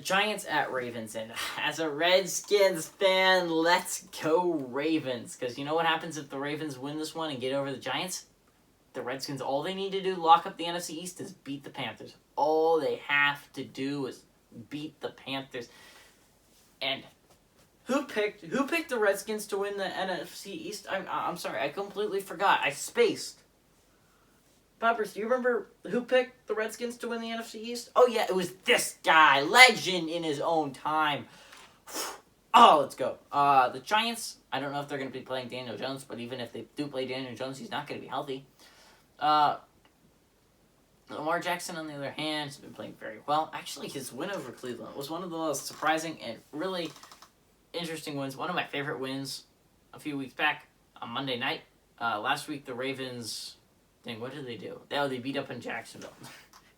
Giants at Ravens, and as a Redskins fan, let's go Ravens. Because you know what happens if the Ravens win this one and get over the Giants? The Redskins, all they need to do to lock up the NFC East is beat the Panthers. All they have to do is beat the Panthers. And who picked the Redskins to win the NFC East? I'm sorry, I completely forgot. I spaced. Poppers, do you remember who picked the Redskins to win the NFC East? Oh yeah, it was this guy, legend in his own time. Oh, let's go. The Giants, I don't know if they're going to be playing Daniel Jones, but even if they do play Daniel Jones, he's not going to be healthy. Lamar Jackson, on the other hand, has been playing very well. Actually, his win over Cleveland was one of the most surprising and really interesting wins. One of my favorite wins a few weeks back on Monday night. Last week, the Ravens... Dang, what did they do? Oh, they beat up in Jacksonville.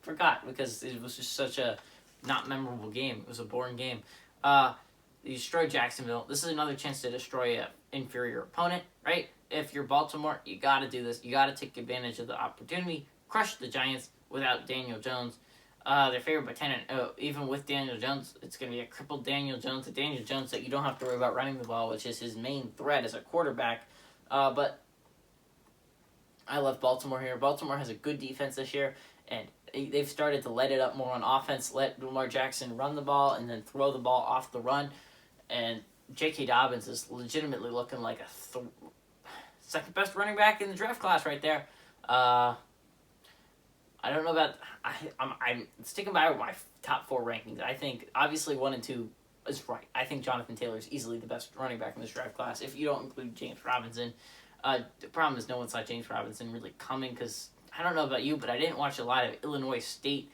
Forgot, because it was just such a not memorable game. It was a boring game. They destroyed Jacksonville. This is another chance to destroy an inferior opponent, right? If you're Baltimore, you got to do this. You got to take advantage of the opportunity. Crush the Giants without Daniel Jones. They're favored by 10. And even with Daniel Jones, it's going to be a crippled Daniel Jones. A Daniel Jones that you don't have to worry about running the ball, which is his main threat as a quarterback. But I love Baltimore here. Baltimore has a good defense this year, and they've started to let it up more on offense, let Lamar Jackson run the ball and then throw the ball off the run. And J.K. Dobbins is legitimately looking like a second best running back in the draft class right there. I don't know about... I'm sticking by with my top 4 rankings. I think, obviously, 1 and 2 is right. I think Jonathan Taylor is easily the best running back in this draft class, if you don't include James Robinson. The problem is no one saw James Robinson really coming because, I don't know about you, but I didn't watch a lot of Illinois State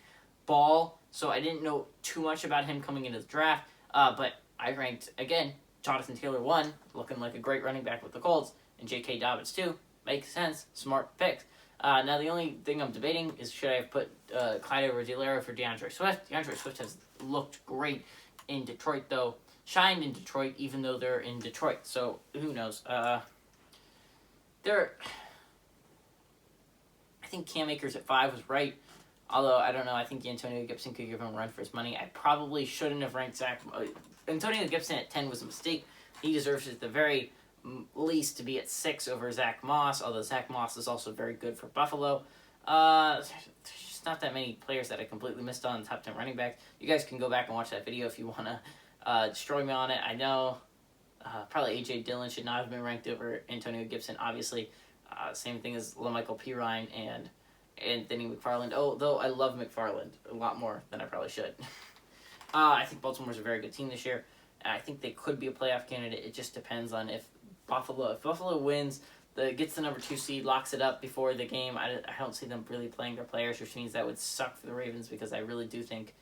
ball, so I didn't know too much about him coming into the draft. But I ranked, again, Jonathan Taylor 1, looking like a great running back with the Colts, and J.K. Dobbins 2. Makes sense. Smart picks. Now, the only thing I'm debating is should I have put Clyde Edwards-Helaire for DeAndre Swift. DeAndre Swift has looked great in Detroit, though. Shined in Detroit, even though they're in Detroit. So, who knows? I think Cam Akers at 5 was right. Although, I don't know. I think Antonio Gibson could give him a run for his money. I probably shouldn't have ranked Antonio Gibson at 10 was a mistake. He deserves at the very least to be at 6 over Zach Moss, although Zach Moss is also very good for Buffalo. There's just not that many players that I completely missed on top 10 running backs. You guys can go back and watch that video if you want to destroy me on it. I know probably A.J. Dillon should not have been ranked over Antonio Gibson, obviously. Same thing as LaMichael Pirine and Anthony McFarland, although I love McFarland a lot more than I probably should. I think Baltimore's a very good team this year. I think they could be a playoff candidate. It just depends on if Buffalo wins, gets the number 2 seed, locks it up before the game. I don't see them really playing their players, which means that would suck for the Ravens because I really do think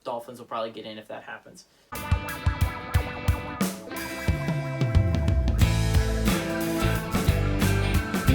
Dolphins will probably get in if that happens.